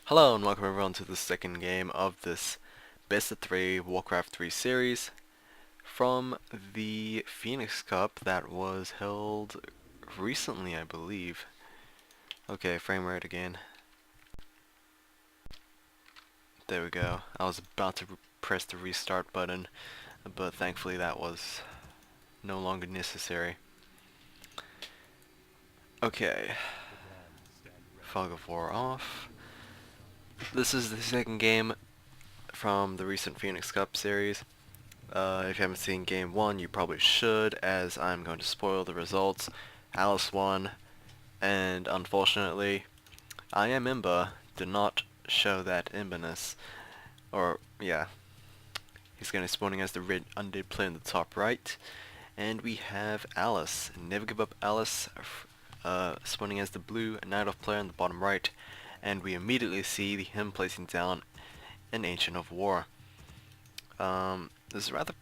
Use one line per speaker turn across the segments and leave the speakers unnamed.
Hello and welcome everyone to the second game of this Best of 3 Warcraft 3 series from the Phoenix Cup that was held recently, I believe. Okay, frame rate again. There we go. I was about to press the restart button, but thankfully that was no longer necessary. Okay, Fog of War off. This is the second game from the recent Phoenix Cup series. If you haven't seen game 1, you probably should, as I'm going to spoil the results. Alice won, and unfortunately, IAM.Imba did not show that Imbaness. Or, yeah, he's going to be spawning as the red undead player in the top right. And we have Alice, Never Give Up Alice, spawning as the blue Night Elf player in the bottom right. And we immediately see him placing down an Ancient of War. This is rather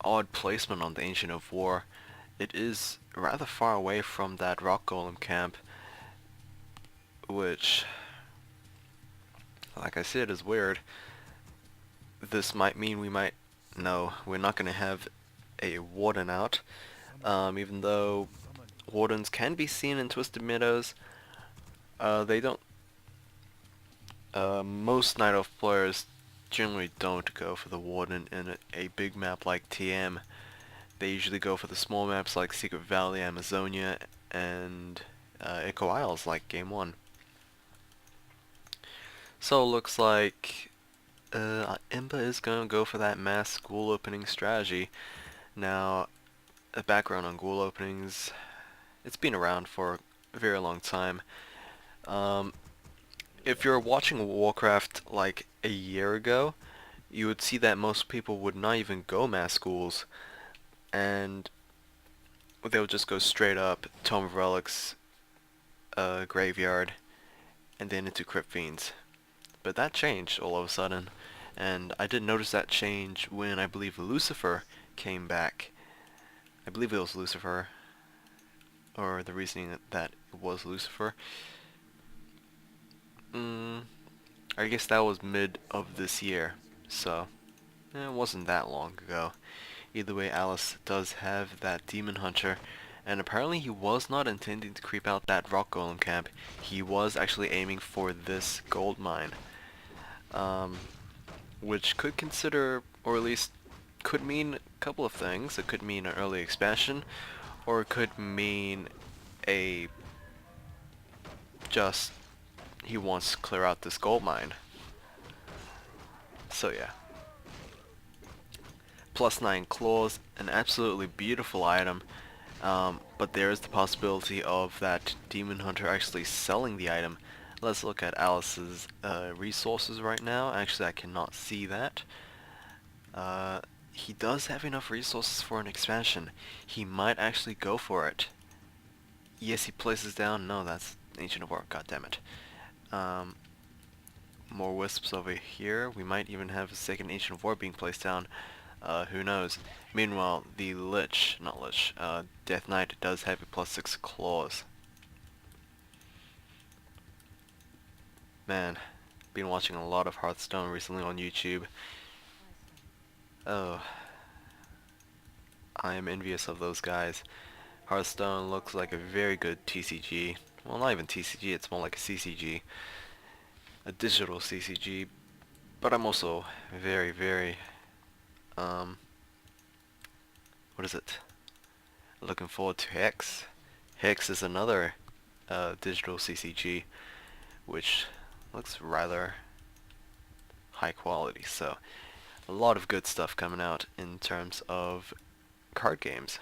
odd placement on the Ancient of War. It is rather far away from that rock golem camp, which, like I said, is weird. This might mean no, we're not going to have a warden out, even though wardens can be seen in Twisted Meadows. They don't, most Night Elf players generally don't go for the warden in a big map like TM. They usually go for the small maps like Secret Valley, Amazonia, and NGu.Alice like Game 1. So it looks like Imba is going to go for that mass school opening strategy. Now, a background on school openings, it's been around for a very long time. If you're watching Warcraft like a year ago, you would see that most people would not even go mass schools, and they would just go straight up Tome of Relics, Graveyard, and then into Crypt Fiends. But that changed all of a sudden, and I did notice that change when I believe Lucifer came back. I believe it was Lucifer, or the reasoning that it was Lucifer. I guess that was mid of this year, so it wasn't that long ago. Either way, Alice does have that Demon Hunter, and apparently he was not intending to creep out that rock golem camp. He was actually aiming for this gold mine, which could consider, or at least could mean a couple of things. It could mean an early expansion, or it could mean a just he wants to clear out this gold mine. So yeah. +9 claws, an absolutely beautiful item, but there is the possibility of that Demon Hunter actually selling the item. Let's look at Alice's resources right now. Actually, I cannot see that. He does have enough resources for an expansion. He might actually go for it. Yes, he places down. No, that's Ancient of War. God damn it. More wisps over here. We might even have a second Ancient of War being placed down. Who knows? Meanwhile, the Death Knight does have a +6 claws. Man, been watching a lot of Hearthstone recently on YouTube. Oh, I am envious of those guys. Hearthstone looks like a very good TCG. Well, not even TCG, it's more like a CCG. A digital CCG. But I'm also very, very, what is it? Looking forward to Hex. Hex is another digital CCG, which looks rather high quality. So, a lot of good stuff coming out in terms of card games.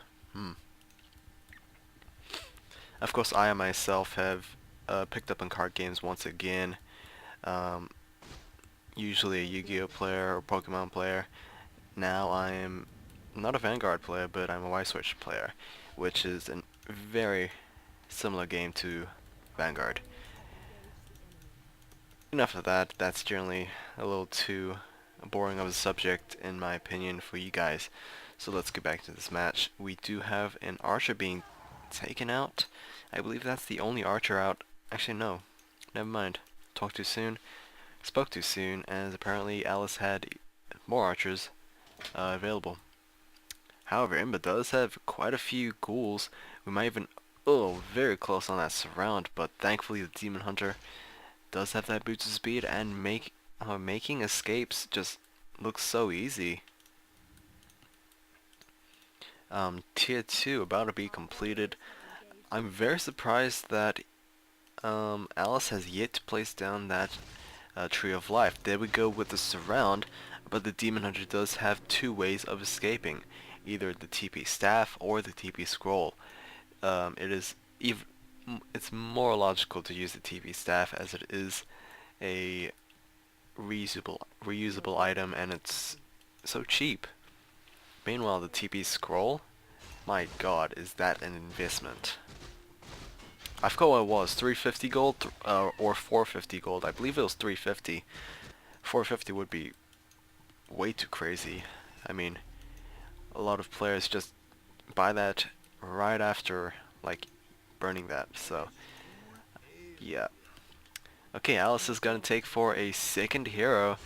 Of course, I myself have picked up on card games once again. Usually a Yu-Gi-Oh player or Pokemon player. Now I am not a Vanguard player, but I'm a Y-Switch player, which is a very similar game to Vanguard. Enough of that. That's generally a little too boring of a subject in my opinion for you guys. So let's get back to this match. We do have an archer being taken out. I believe that's the only archer out. Actually, no. Never mind. talked too soon, spoke too soon, as apparently Alice had more archers available. However, Imba does have quite a few ghouls. We might even, oh, very close on that surround, but thankfully the Demon Hunter does have that boost of speed, and making escapes just looks so easy. Tier 2 about to be completed. I'm very surprised that Alice has yet to place down that Tree of Life. There we go with the surround, but the Demon Hunter does have two ways of escaping, either the TP staff or the TP scroll. It's more logical to use the TP staff, as it is a reusable item, and it's so cheap. Meanwhile, the TP scroll, my god, is that an investment? I forgot what it was, 350 gold or 450 gold. I believe it was 350. 450 would be way too crazy. I mean, a lot of players just buy that right after, like, burning that, so yeah. Okay, Alice is gonna take for a second hero,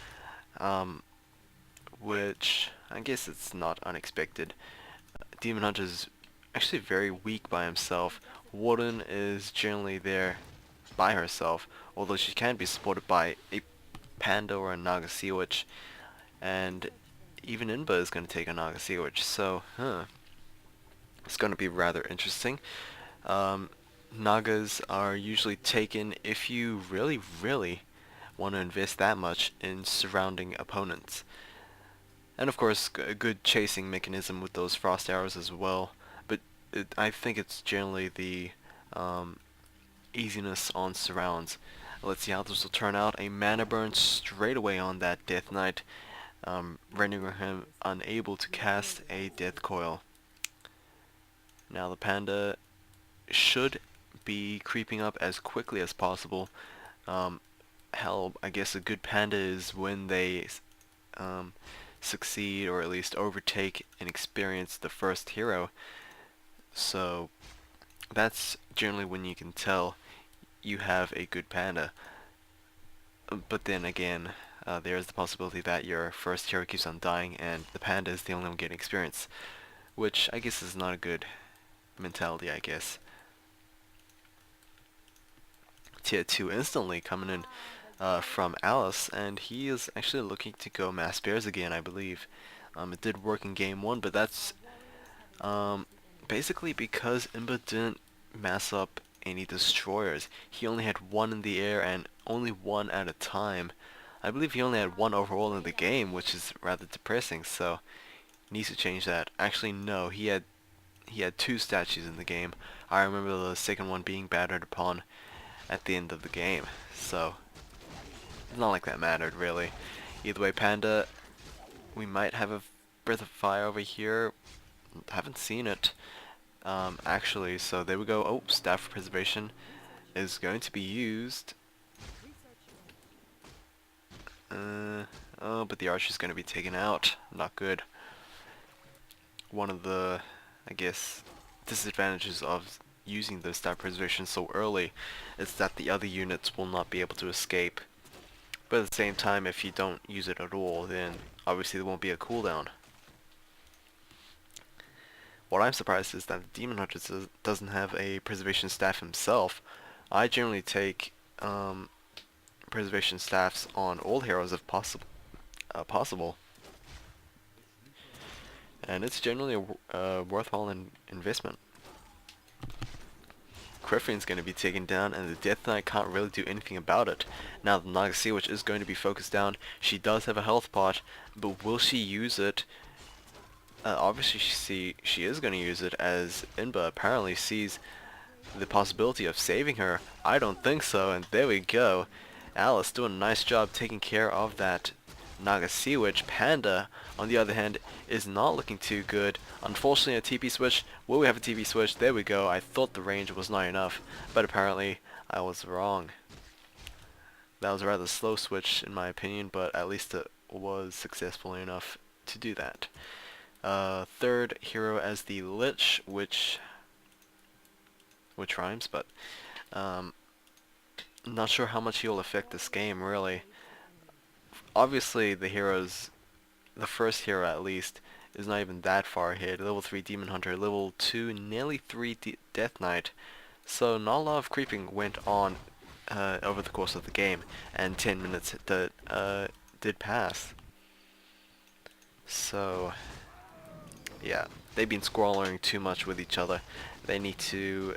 which I guess it's not unexpected. Demon Hunter is actually very weak by himself. Warden is generally there by herself, although she can be supported by a Panda or a Naga Sea Witch, and even Inba is going to take a Naga Sea Witch, so, it's going to be rather interesting. Nagas are usually taken if you really, really want to invest that much in surrounding opponents. And of course, a good chasing mechanism with those frost arrows as well. But I think it's generally the easiness on surrounds. Let's see how this will turn out. A mana burn straight away on that Death Knight, rendering him unable to cast a Death Coil. Now the Panda should be creeping up as quickly as possible. Hell, I guess a good Panda is when they succeed, or at least overtake and experience the first hero. So that's generally when you can tell you have a good Panda. But then again, there's the possibility that your first hero keeps on dying and the Panda is the only one getting experience, which I guess is not a good mentality, I guess. Tier 2 instantly coming in from Alice, and he is actually looking to go Mass Bears again, I believe. It did work in game 1, but that's basically because Imba didn't mass up any destroyers. He only had one in the air, and only one at a time. I believe he only had one overall in the game, which is rather depressing, so needs to change that. Actually, no, he had two statues in the game. I remember the second one being battered upon at the end of the game, so it's not like that mattered, really. Either way, Panda, we might have a Breath of Fire over here. Haven't seen it, actually, so there we go. Oh, Staff of Preservation is going to be used. Oh, but the Archer's going to be taken out. Not good. One of the, I guess, disadvantages of using the Staff Preservation so early is that the other units will not be able to escape. But at the same time, if you don't use it at all, then obviously there won't be a cooldown. What I'm surprised is that the Demon Hunter doesn't have a Preservation Staff himself. I generally take Preservation Staffs on all heroes if possible. And it's generally a worthwhile investment. Griffin's going to be taken down, and the Death Knight can't really do anything about it. Now the Naga Sea Witch is going to be focused down. She does have a health pot, but will she use it? Obviously she is going to use it, as Inba apparently sees the possibility of saving her. I don't think so, and there we go. Alice doing a nice job taking care of that Naga Sea Witch. Panda, on the other hand, is not looking too good. Unfortunately, a TP switch. Will we have a TP switch? There we go. I thought the range was not enough, but apparently I was wrong. That was a rather slow switch in my opinion, but at least it was successful enough to do that. Third hero as the Lich, which rhymes, but Not sure how much he'll affect this game, really. Obviously, the first hero at least, is not even that far ahead. Level 3 Demon Hunter, level 2 nearly 3 Death Knight. So not a lot of creeping went on over the course of the game, and 10 minutes did pass. So yeah, they've been squabbling too much with each other. They need to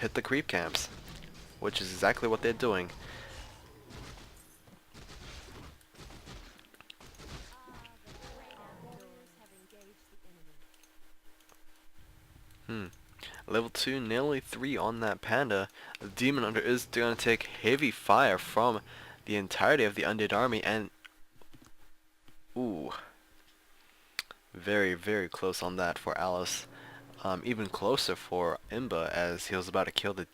hit the creep camps, which is exactly what they're doing. Level 2, nearly 3 on that panda. The Demon Hunter is going to take heavy fire from the entirety of the Undead Army, and ooh, very, very close on that for Alice. Even closer for Imba, as he was about to kill the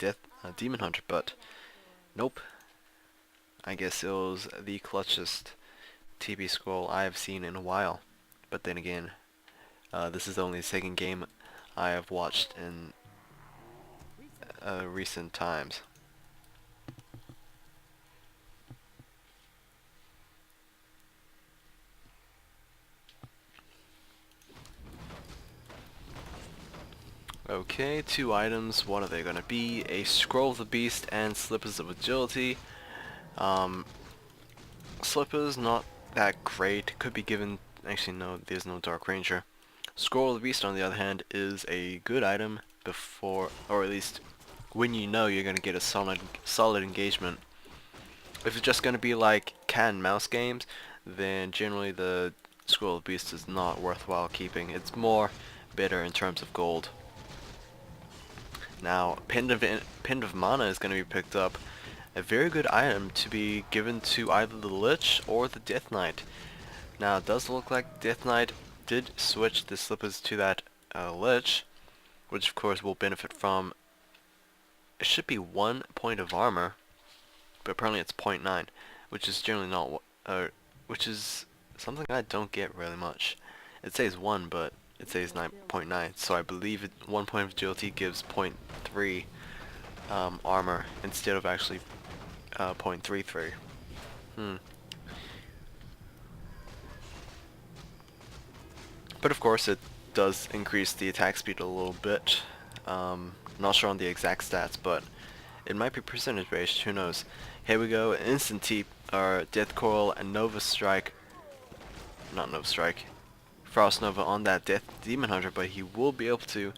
Demon Hunter, but nope. I guess it was the clutchest TB scroll I have seen in a while. But then again, this is only the second game I have watched in recent times. Okay, 2 items. What are they gonna be? A Scroll of the Beast and Slippers of Agility. Um, Slippers, not that great. Could be given... Actually, no, there's no Dark Ranger. Scroll of the Beast, on the other hand, is a good item before... or at least when you know you're gonna get a solid engagement. If it's just gonna be like cat and mouse games, then generally the Scroll of the Beast is not worthwhile keeping. It's more better in terms of gold. Now, Pind of Mana is going to be picked up. A very good item to be given to either the Lich or the Death Knight. Now, it does look like Death Knight did switch the slippers to that Lich, which of course will benefit from... It should be 1 point of armor, but apparently it's 0.9, which is generally not... which is something I don't get really much. It says 1, but it says 9.9, so I believe 1 point of agility gives 0.3 armor instead of actually 0.33. But of course it does increase the attack speed a little bit. Not sure on the exact stats, but it might be percentage based, who knows. Here we go, Instant Teep, or Death Coil and Nova Strike. Not Nova Strike. Frost Nova on that Death Demon Hunter, but he will be able to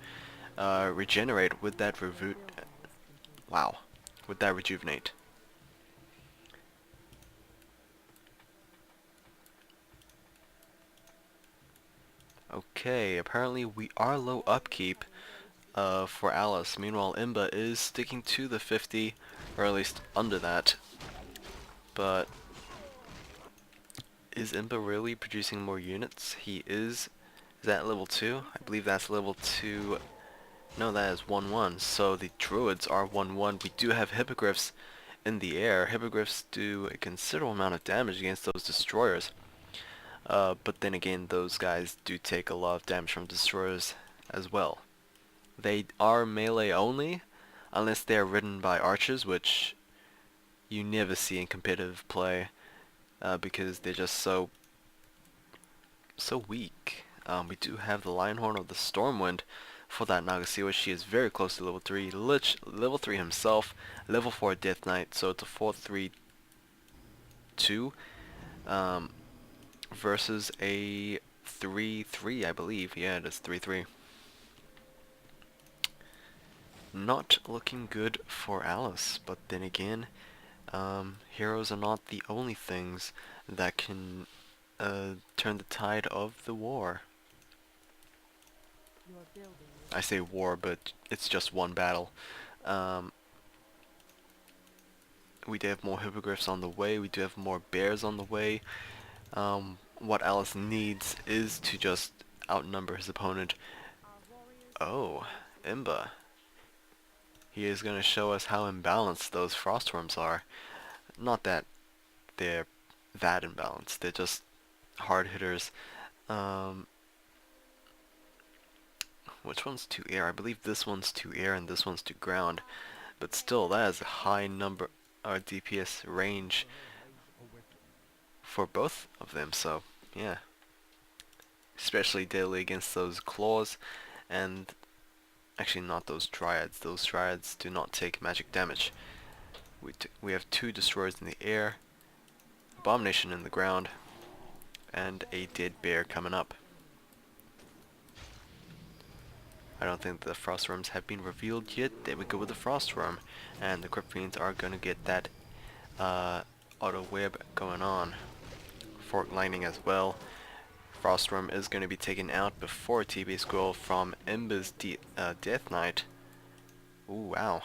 regenerate with that with that rejuvenate. Okay, apparently we are low upkeep for Alice. Meanwhile, Imba is sticking to the 50, or at least under that. But is Imba really producing more units? He is. Is that level 2? I believe that's level 2. No, that is 1-1. So the druids are 1-1. We do have hippogriffs in the air. Hippogriffs do a considerable amount of damage against those destroyers. But then again, those guys do take a lot of damage from destroyers as well. They are melee only, unless they are ridden by archers, which you never see in competitive play, because they're just so weak. We do have the Lionhorn of the Stormwind for that Nagasiwa. She is very close to level 3. Lich, level 3 himself, level 4 Death Knight, so it's a 4-3-2 versus a 3-3, I believe. Yeah, it is 3-3. Not looking good for Alice, but then again, heroes are not the only things that can turn the tide of the war. I say war, but it's just one battle. We do have more hippogriffs on the way, we do have more bears on the way. What Alice needs is to just outnumber his opponent. Oh, Imba. He is going to show us how imbalanced those frostworms are. Not that they're that imbalanced, they're just hard hitters. Which one's to air? I believe this one's to air and this one's to ground. but still that is a high number or DPS range for both of them, so yeah. Especially deadly against those claws, and actually not those dryads. Those dryads do not take magic damage. We have two destroyers in the air, abomination in the ground, and a dead bear coming up. I don't think the frost worms have been revealed yet. There we go with the frost worm, and the crypt fiends are gonna get that auto web going on. Fork lightning as well. Frostworm is going to be taken out before TB Scroll from Imba's Death Knight. Ooh, wow.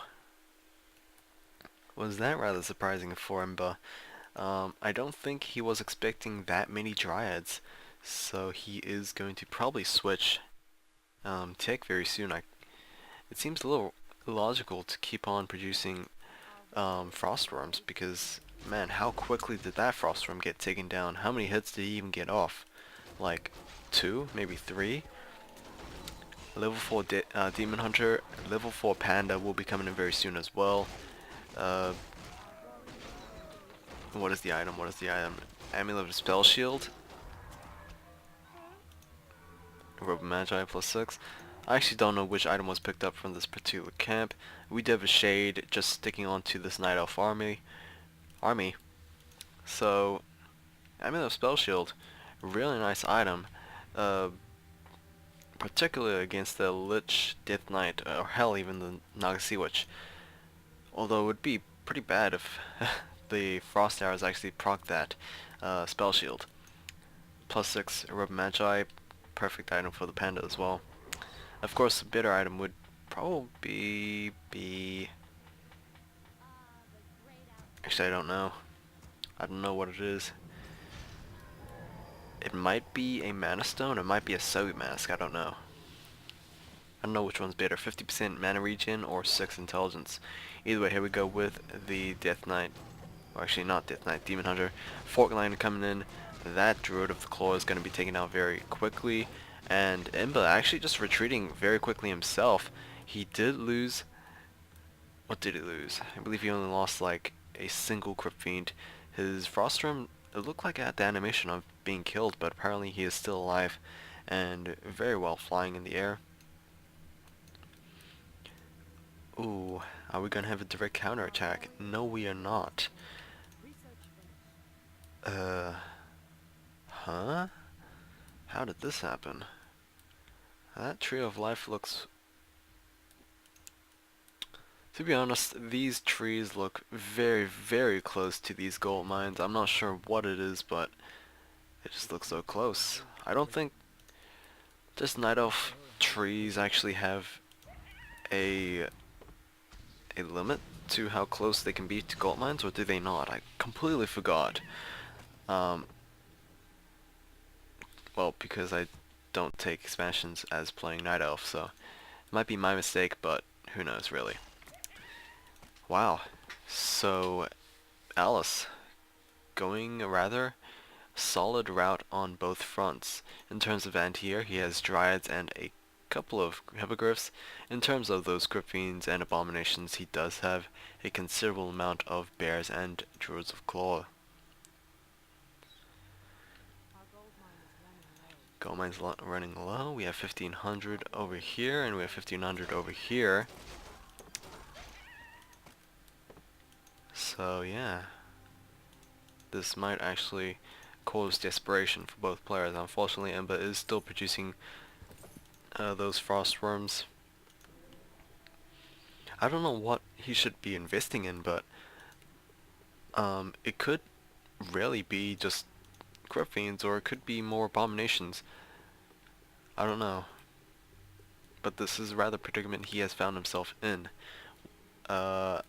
Was that rather surprising for Imba? I don't think he was expecting that many Dryads, so he is going to probably switch tech very soon. It seems a little illogical to keep on producing Frostworms because, man, how quickly did that Frostworm get taken down? How many hits did he even get off? Like 2, maybe 3. Level 4 Demon Hunter, level 4 Panda will be coming in very soon as well. What is the item? What is the item? Amulet of Spell Shield. Robe Magi +6. I actually don't know which item was picked up from this particular camp. We did have a Shade just sticking on to this Night Elf army. So, Amulet of Spell Shield. Really nice item, particularly against the Lich Death Knight, or hell, even the Naga Sea Witch. Although it would be pretty bad if the Frost Arrows actually proc that Spell Shield. +6 Robe Magi, perfect item for the Panda as well. Of course, a better item would probably be... Actually, I don't know. I don't know what it is. It might be a Mana Stone, it might be a Soul Mask, I don't know. I don't know which one's better, 50% Mana Regen or 6 Intelligence. Either way, here we go with the Death Knight. Or actually not Death Knight, Demon Hunter. Fork Line coming in. That Druid of the Claw is going to be taken out very quickly. And Imba actually just retreating very quickly himself. He did lose... What did he lose? I believe he only lost like a single Crypt Fiend. His Frostworm, it looked like it had the animation of being killed, but apparently he is still alive and very well flying in the air. Ooh, are we gonna have a direct counterattack? No, we are not. Huh? How did this happen? That Tree of Life looks... To be honest, these trees look very, very close to these gold mines. I'm not sure what it is, but it just looks so close. I don't think this Night Elf trees actually have a limit to how close they can be to gold mines, or do they not? I completely forgot. Well, because I don't take expansions as playing Night Elf, so it might be my mistake, but who knows really. Wow, so Alice going a rather solid route on both fronts. In terms of anti-air, he has Dryads and a couple of Hippogriffs. In terms of those Crypt Fiends and Abominations, he does have a considerable amount of Bears and Druids of Claw. Gold mine's running low. We have 1500 over here, and we have 1500 over here. So yeah, this might actually cause desperation for both players. Unfortunately, Imba is still producing those Frostworms. I don't know what he should be investing in, but it could really be just Crypt Fiends, or it could be more Abominations. I don't know. But this is a rather predicament he has found himself in.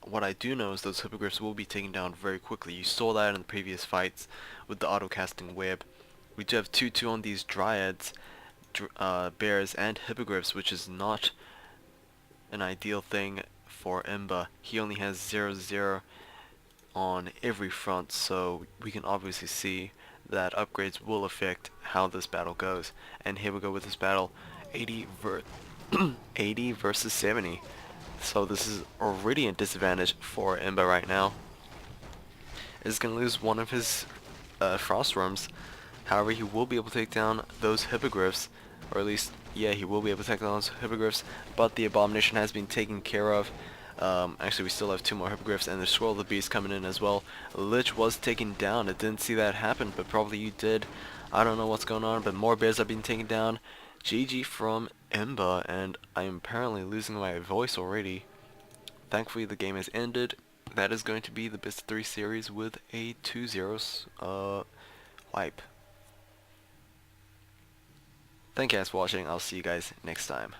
What I do know is those Hippogriffs will be taken down very quickly. You saw that in the previous fights with the auto-casting web. We do have 2-2 on these Dryads, Bears, and Hippogriffs, which is not an ideal thing for Imba. He only has 0-0 on every front, so we can obviously see that upgrades will affect how this battle goes. And here we go with this battle, 80 versus 70. So this is already a disadvantage for Imba right now. Is going to lose one of his frost worms. However, he will be able to take down those hippogriffs, or at least, yeah, he will be able to take down those hippogriffs, but the abomination has been taken care of. Actually, we still have 2 more hippogriffs, and the Swirl of the Beast coming in as well. Lich was taken down. I didn't see that happen, but probably you did. I don't know what's going on, but more bears are being taken down. GG from Imba, and I'm apparently losing my voice already. Thankfully, the game has ended. That is going to be the best of 3 series with a 2-0 wipe. Thank you guys for watching. I'll see you guys next time.